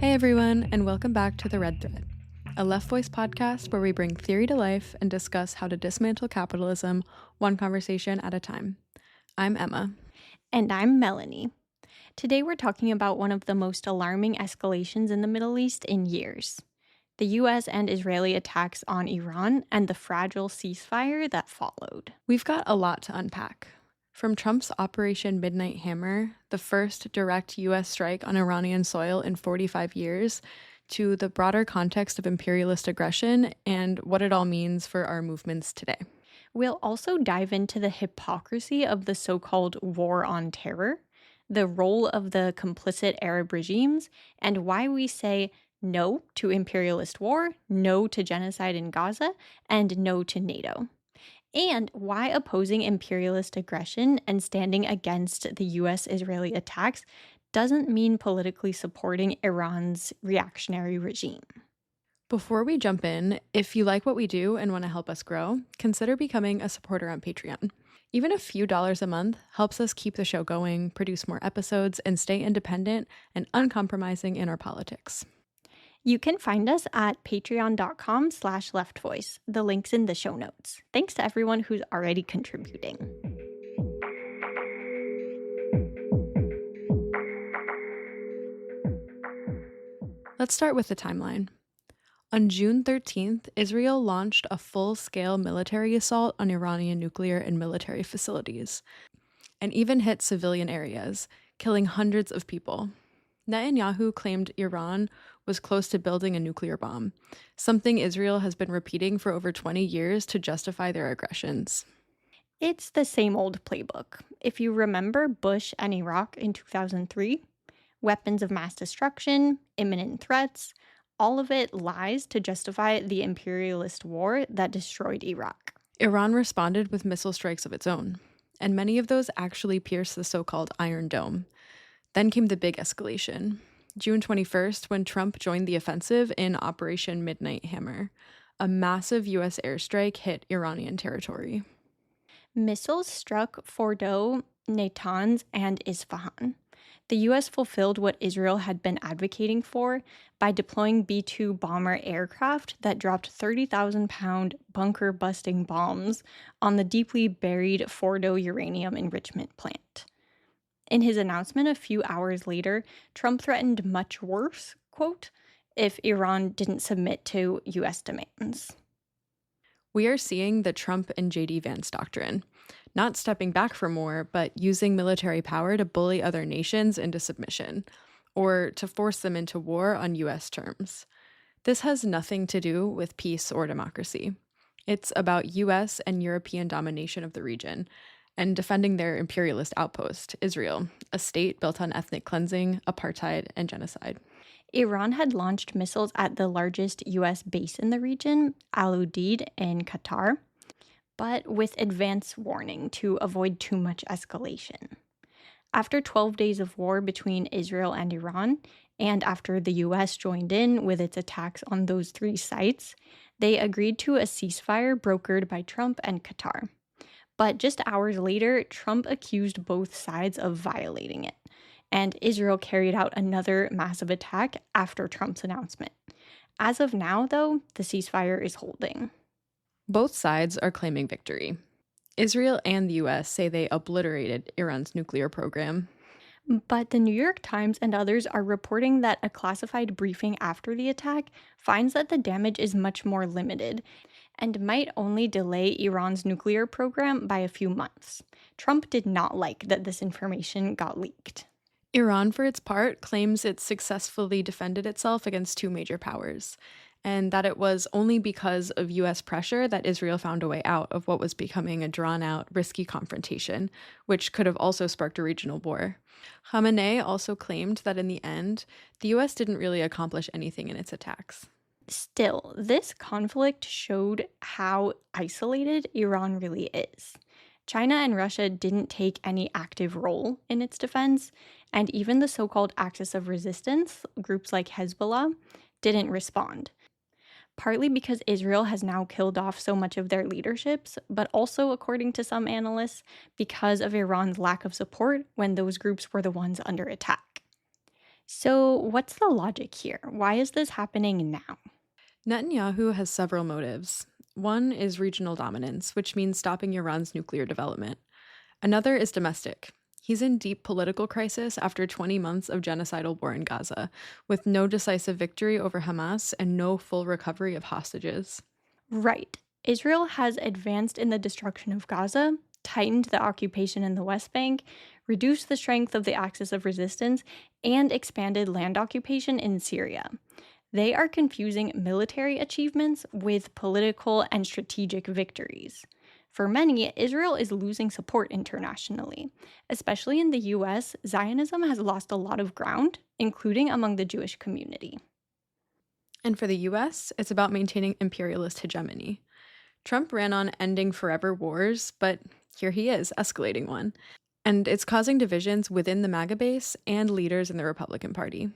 Hey everyone, and welcome back to The Red Thread, a Left Voice podcast where we bring theory to life and discuss how to dismantle capitalism one conversation at a time. I'm Emma. And I'm Melanie. Today we're talking about one of the most alarming escalations in the Middle East in years. The US and Israeli attacks on Iran and the fragile ceasefire that followed. We've got a lot to unpack. From Trump's Operation Midnight Hammer, the first direct US strike on Iranian soil in 45 years, to the broader context of imperialist aggression and what it all means for our movements today. We'll also dive into the hypocrisy of the so-called war on terror, the role of the complicit Arab regimes, and why we say no to imperialist war, no to genocide in Gaza, and no to NATO. And why opposing imperialist aggression and standing against the US-Israeli attacks doesn't mean politically supporting Iran's reactionary regime. Before we jump in, if you like what we do and want to help us grow, consider becoming a supporter on Patreon. Even a few dollars a month helps us keep the show going, produce more episodes, and stay independent and uncompromising in our politics. You can find us at patreon.com/leftvoice. The link's in the show notes. Thanks to everyone who's already contributing. Let's start with the timeline. On June 13th, Israel launched a full-scale military assault on Iranian nuclear and military facilities, and even hit civilian areas, killing hundreds of people. Netanyahu claimed Iran was close to building a nuclear bomb, something Israel has been repeating for over 20 years to justify their aggressions. It's the same old playbook. If you remember Bush and Iraq in 2003, weapons of mass destruction, imminent threats, all of it lies to justify the imperialist war that destroyed Iraq. Iran responded with missile strikes of its own, and many of those actually pierced the so-called Iron Dome. Then came the big escalation, June 21st, when Trump joined the offensive in Operation Midnight Hammer. A massive U.S. airstrike hit Iranian territory. Missiles struck Fordow, Natanz, and Isfahan. The U.S. fulfilled what Israel had been advocating for by deploying B-2 bomber aircraft that dropped 30,000-pound bunker-busting bombs on the deeply buried Fordow uranium enrichment plant. In his announcement a few hours later, Trump threatened much worse, quote, if Iran didn't submit to U.S. demands. We are seeing the Trump and J.D. Vance doctrine, not stepping back from war, but using military power to bully other nations into submission, or to force them into war on U.S. terms. This has nothing to do with peace or democracy. It's about U.S. and European domination of the region, and defending their imperialist outpost, Israel, a state built on ethnic cleansing, apartheid, and genocide. Iran had launched missiles at the largest U.S. base in the region, Al Udeid in Qatar, but with advance warning to avoid too much escalation. After 12 days of war between Israel and Iran, and after the U.S. joined in with its attacks on those three sites, they agreed to a ceasefire brokered by Trump and Qatar. But just hours later, Trump accused both sides of violating it, and Israel carried out another massive attack after Trump's announcement. As of now, though, the ceasefire is holding. Both sides are claiming victory. Israel and the U.S. say they obliterated Iran's nuclear program. But the New York Times and others are reporting that a classified briefing after the attack finds that the damage is much more limited and might only delay Iran's nuclear program by a few months. Trump did not like that this information got leaked. Iran, for its part, claims it successfully defended itself against two major powers, and that it was only because of U.S. pressure that Israel found a way out of what was becoming a drawn-out, risky confrontation, which could have also sparked a regional war. Khamenei also claimed that in the end, the U.S. didn't really accomplish anything in its attacks. Still, this conflict showed how isolated Iran really is. China and Russia didn't take any active role in its defense, and even the so-called axis of resistance, groups like Hezbollah, didn't respond. Partly because Israel has now killed off so much of their leaderships, but also, according to some analysts, because of Iran's lack of support when those groups were the ones under attack. So, what's the logic here? Why is this happening now? Netanyahu has several motives. One is regional dominance, which means stopping Iran's nuclear development. Another is domestic. He's in deep political crisis after 20 months of genocidal war in Gaza, with no decisive victory over Hamas and no full recovery of hostages. Right. Israel has advanced in the destruction of Gaza, tightened the occupation in the West Bank, reduced the strength of the axis of resistance, and expanded land occupation in Syria. They are confusing military achievements with political and strategic victories. For many, Israel is losing support internationally. Especially in the US, Zionism has lost a lot of ground, including among the Jewish community. And for the US, it's about maintaining imperialist hegemony. Trump ran on ending forever wars, but here he is, escalating one. And it's causing divisions within the MAGA base and leaders in the Republican Party.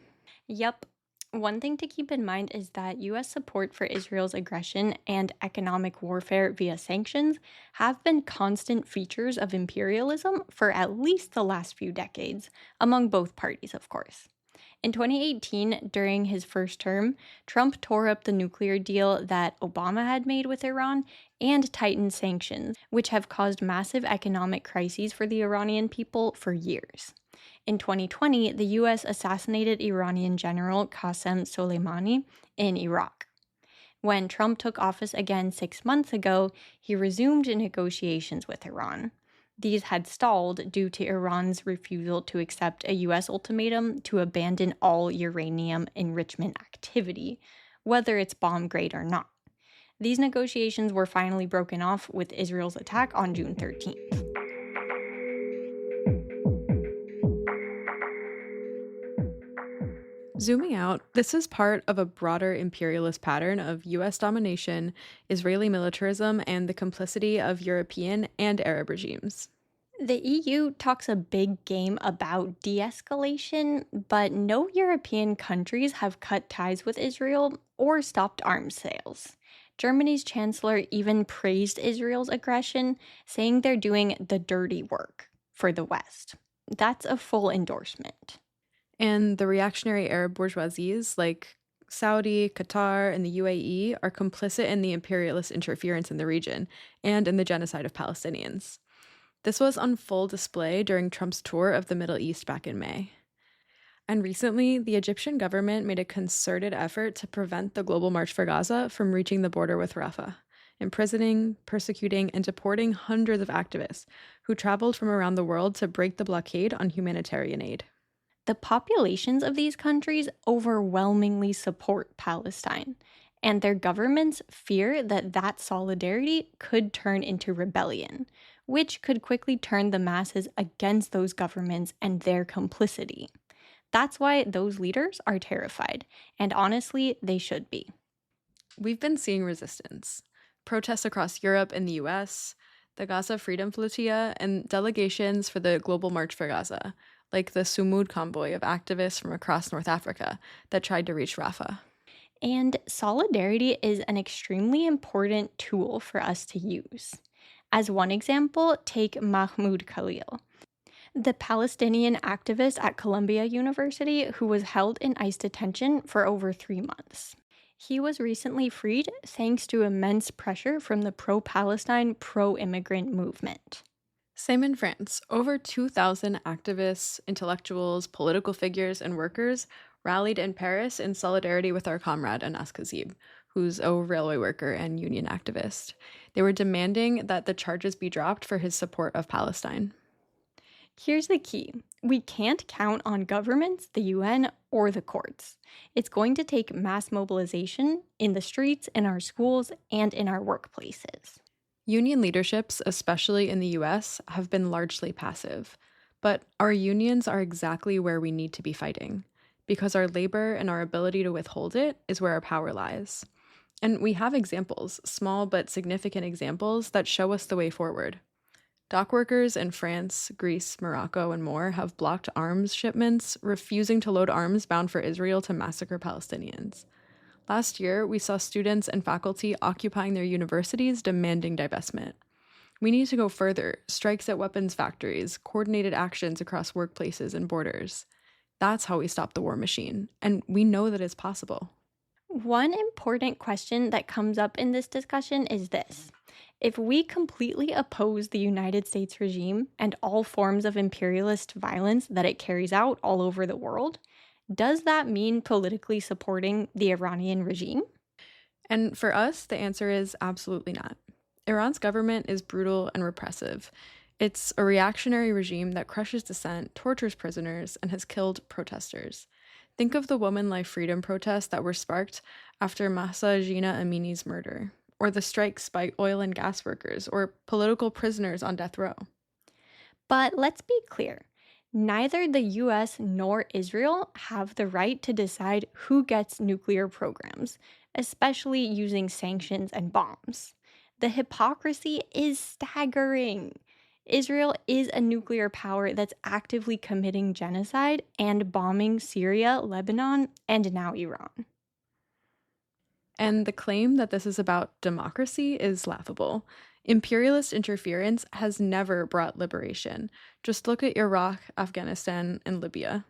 Yep. One thing to keep in mind is that US support for Israel's aggression and economic warfare via sanctions have been constant features of imperialism for at least the last few decades, among both parties, of course. In 2018, during his first term, Trump tore up the nuclear deal that Obama had made with Iran and tightened sanctions, which have caused massive economic crises for the Iranian people for years. In 2020, the US assassinated Iranian General Qasem Soleimani in Iraq. When Trump took office again 6 months ago, he resumed negotiations with Iran. These had stalled due to Iran's refusal to accept a US ultimatum to abandon all uranium enrichment activity, whether it's bomb grade or not. These negotiations were finally broken off with Israel's attack on June 13th. Zooming out, this is part of a broader imperialist pattern of US domination, Israeli militarism, and the complicity of European and Arab regimes. The EU talks a big game about de escalation, but no European countries have cut ties with Israel or stopped arms sales. Germany's chancellor even praised Israel's aggression, saying they're doing the dirty work for the West. That's a full endorsement. And the reactionary Arab bourgeoisies like Saudi, Qatar, and the UAE are complicit in the imperialist interference in the region and in the genocide of Palestinians. This was on full display during Trump's tour of the Middle East back in May. And recently, the Egyptian government made a concerted effort to prevent the Global March for Gaza from reaching the border with Rafah, imprisoning, persecuting, and deporting hundreds of activists who traveled from around the world to break the blockade on humanitarian aid. The populations of these countries overwhelmingly support Palestine, and their governments fear that that solidarity could turn into rebellion, which could quickly turn the masses against those governments and their complicity. That's why those leaders are terrified, and honestly, they should be. We've been seeing resistance. Protests across Europe and the US, the Gaza Freedom Flotilla, and delegations for the Global March for Gaza, like the Sumud convoy of activists from across North Africa that tried to reach Rafah. And solidarity is an extremely important tool for us to use. As one example, take Mahmoud Khalil, the Palestinian activist at Columbia University who was held in ICE detention for over 3 months. He was recently freed thanks to immense pressure from the pro Palestine, pro immigrant movement. Same in France. Over 2,000 activists, intellectuals, political figures, and workers rallied in Paris in solidarity with our comrade Anas Kazib, who's a railway worker and union activist. They were demanding that the charges be dropped for his support of Palestine. Here's the key. We can't count on governments, the UN, or the courts. It's going to take mass mobilization in the streets, in our schools, and in our workplaces. Union leaderships, especially in the US, have been largely passive. But our unions are exactly where we need to be fighting, because our labor and our ability to withhold it is where our power lies. And we have examples, small but significant examples, that show us the way forward. Dock workers in France, Greece, Morocco, and more have blocked arms shipments, refusing to load arms bound for Israel to massacre Palestinians. Last year, we saw students and faculty occupying their universities demanding divestment. We need to go further, strikes at weapons factories, coordinated actions across workplaces and borders. That's how we stop the war machine, and we know that it's possible. One important question that comes up in this discussion is this. If we completely oppose the United States regime and all forms of imperialist violence that it carries out all over the world, does that mean politically supporting the Iranian regime? And for us, the answer is absolutely not. Iran's government is brutal and repressive. It's a reactionary regime that crushes dissent, tortures prisoners, and has killed protesters. Think of the woman life freedom protests that were sparked after Mahsa Jina Amini's murder, or the strikes by oil and gas workers, or political prisoners on death row. But let's be clear. Neither the US nor Israel have the right to decide who gets nuclear programs, especially using sanctions and bombs. The hypocrisy is staggering. Israel is a nuclear power that's actively committing genocide and bombing Syria, Lebanon, and now Iran. And the claim that this is about democracy is laughable. Imperialist interference has never brought liberation. Just look at Iraq, Afghanistan, and Libya.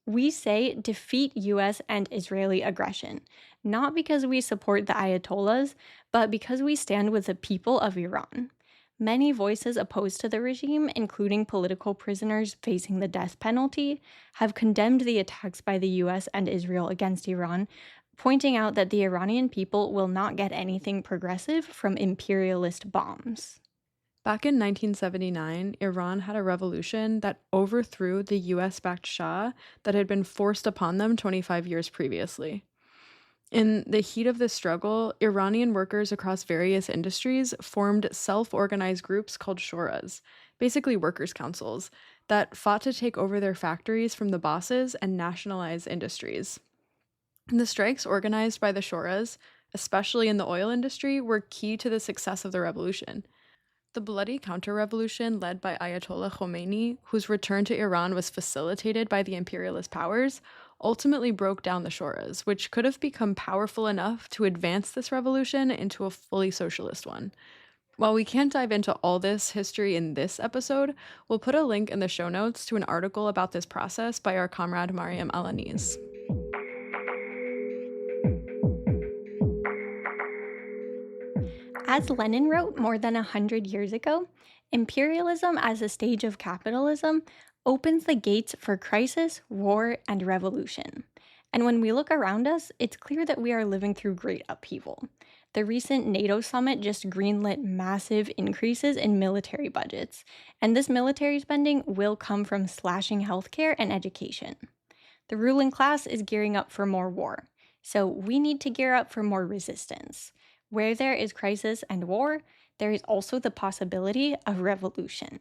We say defeat US and Israeli aggression, not because we support the Ayatollahs, but because we stand with the people of Iran. Many voices opposed to the regime, including political prisoners facing the death penalty, have condemned the attacks by the US and Israel against Iran, pointing out that the Iranian people will not get anything progressive from imperialist bombs. Back in 1979, Iran had a revolution that overthrew the US backed Shah that had been forced upon them 25 years previously. In the heat of this struggle, Iranian workers across various industries formed self organized groups called shuras, basically workers' councils, that fought to take over their factories from the bosses and nationalize industries. The strikes organized by the shuras, especially in the oil industry, were key to the success of the revolution. The bloody counter-revolution led by Ayatollah Khomeini, whose return to Iran was facilitated by the imperialist powers, ultimately broke down the shuras, which could have become powerful enough to advance this revolution into a fully socialist one. While we can't dive into all this history in this episode, we'll put a link in the show notes to an article about this process by our comrade Mariam Alanis. As Lenin wrote more than 100 years ago, imperialism as a stage of capitalism opens the gates for crisis, war, and revolution. And when we look around us, it's clear that we are living through great upheaval. The recent NATO summit just greenlit massive increases in military budgets, and this military spending will come from slashing healthcare and education. The ruling class is gearing up for more war, so we need to gear up for more resistance. Where there is crisis and war, there is also the possibility of revolution.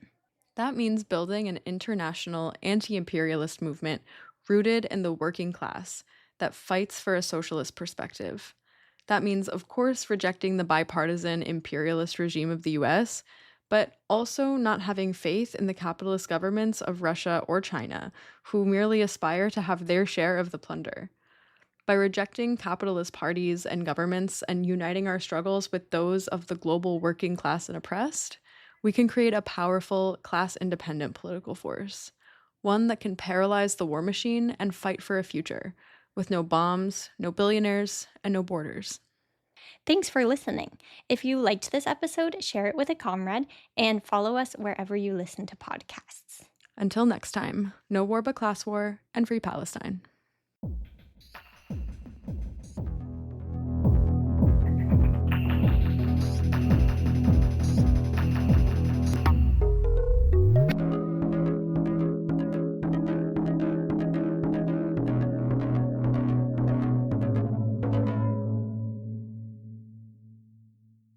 That means building an international anti-imperialist movement rooted in the working class that fights for a socialist perspective. That means, of course, rejecting the bipartisan imperialist regime of the US, but also not having faith in the capitalist governments of Russia or China, who merely aspire to have their share of the plunder. By rejecting capitalist parties and governments and uniting our struggles with those of the global working class and oppressed, we can create a powerful, class-independent political force, one that can paralyze the war machine and fight for a future, with no bombs, no billionaires, and no borders. Thanks for listening. If you liked this episode, share it with a comrade and follow us wherever you listen to podcasts. Until next time, no war but class war, and free Palestine.